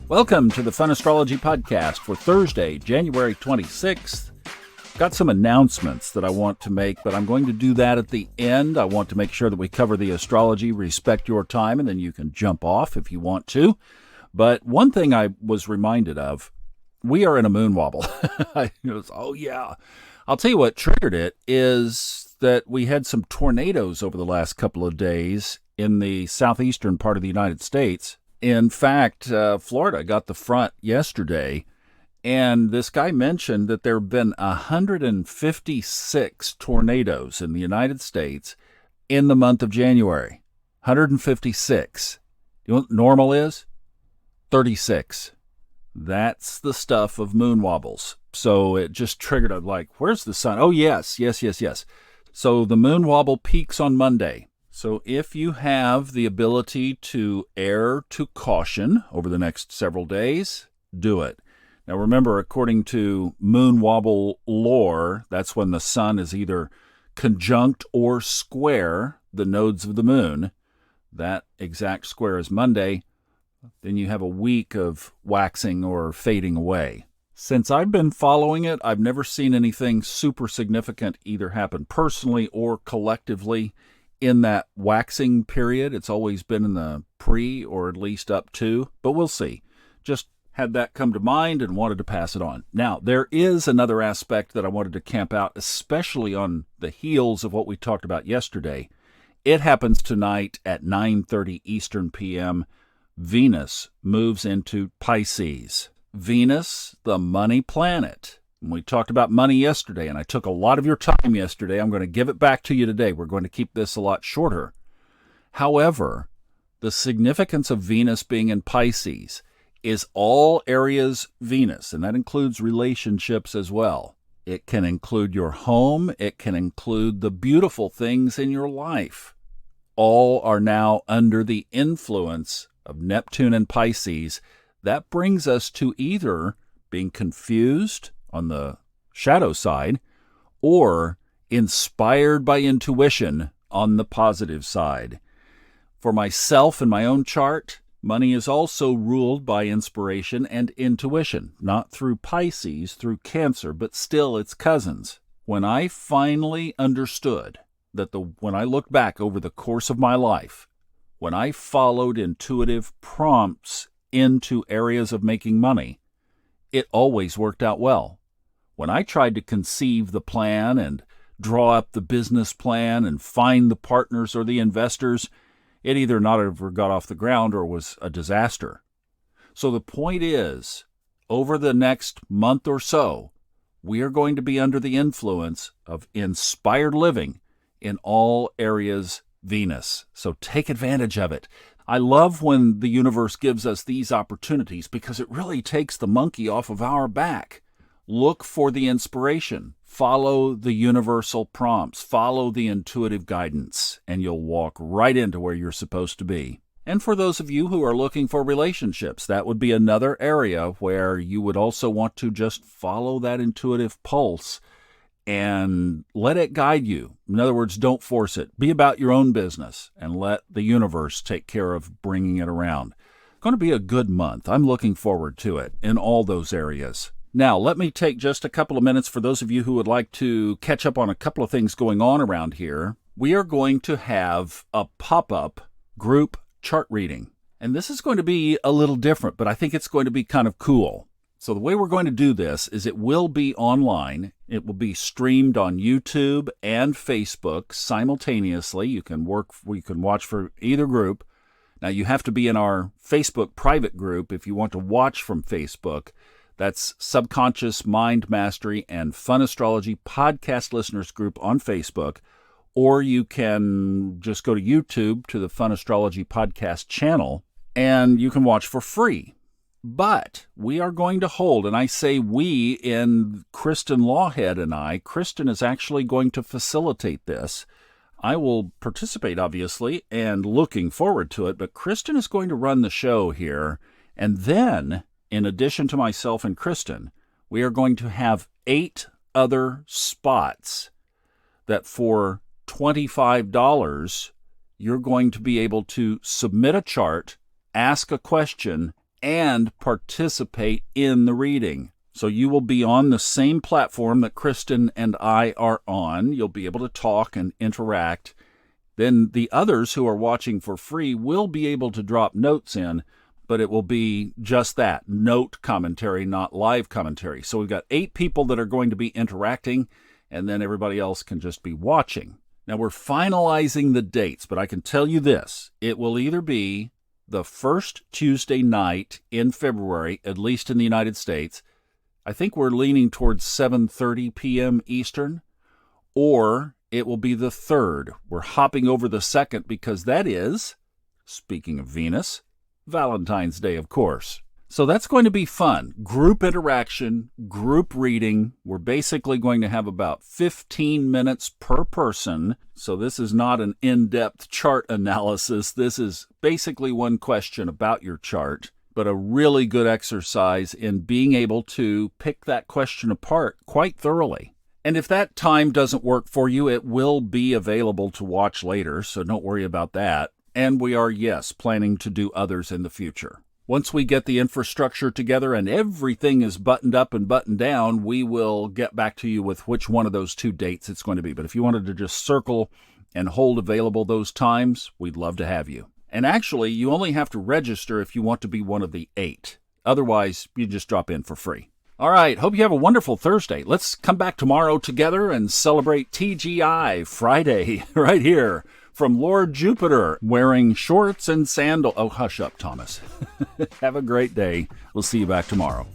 Welcome to the Fun Astrology Podcast for Thursday, January 26th. Got some announcements that I want to make, but I'm going to do that at the end. I want to make sure that we cover the astrology, respect your time, and then you can jump off if you want to. But one thing I was reminded of, we are in a moon wobble. Oh yeah. I'll tell you what triggered it is that we had some tornadoes over the last couple of days in the southeastern part of the United States. In fact, Florida got the front yesterday, and this guy mentioned that there have been 156 tornadoes in the United States in the month of January. 156. You know what normal is? 36. That's the stuff of moon wobbles. So it just triggered, I'm like, where's the sun? Oh, yes. So the moon wobble peaks on Monday. So if you have the ability to err to caution over the next several days, do it. Now remember, according to moon wobble lore, that's when the sun is either conjunct or square the nodes of the moon. That exact square is Monday. Then you have a week of waxing or fading away. Since I've been following it, I've never seen anything super significant either happen personally or collectively in that waxing period. It's always been in the pre or at least up to, but we'll see. Just had that come to mind and wanted to pass it on. Now, there is another aspect that I wanted to camp out, especially on the heels of what we talked about yesterday. It happens tonight at 9:30 Eastern PM. Venus moves into Pisces. Venus, the money planet. We talked about money yesterday, and I took a lot of your time yesterday. I'm going to give it back to you today. We're going to keep this a lot shorter. However, the significance of Venus being in Pisces is all areas Venus, and that includes relationships as well. It can include your home. It can include the beautiful things in your life. All are now under the influence of Neptune and Pisces. That brings us to either being confused on the shadow side, or inspired by intuition on the positive side. For myself and my own chart, money is also ruled by inspiration and intuition, not through Pisces, through Cancer, but still it's cousins. When I finally understood that when I look back over the course of my life, when I followed intuitive prompts into areas of making money, it always worked out well. When I tried to conceive the plan and draw up the business plan and find the partners or the investors, it either not ever got off the ground or was a disaster. So the point is, over the next month or so, we are going to be under the influence of inspired living in all areas Venus. So take advantage of it. I love when the universe gives us these opportunities because it really takes the monkey off of our back. Look for the inspiration. Follow the universal prompts. Follow the intuitive guidance, and you'll walk right into where you're supposed to be. And for those of you who are looking for relationships, that would be another area where you would also want to just follow that intuitive pulse and let it guide you. In other words, don't force it. Be about your own business and let the universe take care of bringing it around. It's going to be a good month. I'm looking forward to it in all those areas. Now, let me take just a couple of minutes for those of you who would like to catch up on a couple of things going on around here. We are going to have a pop-up group chart reading. And this is going to be a little different, but I think it's going to be kind of cool. So the way we're going to do this is it will be online. It will be streamed on YouTube and Facebook simultaneously. You can watch for either group. Now, you have to be in our Facebook private group if you want to watch from Facebook. That's Subconscious Mind Mastery and Fun Astrology Podcast Listeners Group on Facebook. Or you can just go to YouTube to the Fun Astrology Podcast channel, and you can watch for free. But we are going to hold, and I say we in Kristen Lawhead and I, Kristen is actually going to facilitate this. I will participate, obviously, and looking forward to it, but Kristen is going to run the show here. And then, in addition to myself and Kristen, we are going to have 8 other spots that for $25, you're going to be able to submit a chart, ask a question, and participate in the reading. So you will be on the same platform that Kristen and I are on. You'll be able to talk and interact. Then the others who are watching for free will be able to drop notes in, but it will be just that, note commentary, not live commentary. So we've got 8 people that are going to be interacting, and then everybody else can just be watching. Now we're finalizing the dates, but I can tell you this. It will either be the first Tuesday night in February, at least in the United States. I think we're leaning towards 7:30 p.m. Eastern, or it will be the 3rd. We're hopping over the 2nd because that is, speaking of Venus, Valentine's Day, of course. So that's going to be fun. Group interaction, group reading. We're basically going to have about 15 minutes per person. So this is not an in-depth chart analysis. This is basically one question about your chart, but a really good exercise in being able to pick that question apart quite thoroughly. And if that time doesn't work for you, it will be available to watch later, so don't worry about that. And we are, yes, planning to do others in the future. Once we get the infrastructure together and everything is buttoned up and buttoned down, we will get back to you with which one of those 2 dates it's going to be. But if you wanted to just circle and hold available those times, we'd love to have you. And actually, you only have to register if you want to be one of the 8. Otherwise, you just drop in for free. All right, hope you have a wonderful Thursday. Let's come back tomorrow together and celebrate TGI Friday right here from Lord Jupiter, wearing shorts and sandals. Oh, hush up, Thomas. Have a great day. We'll see you back tomorrow.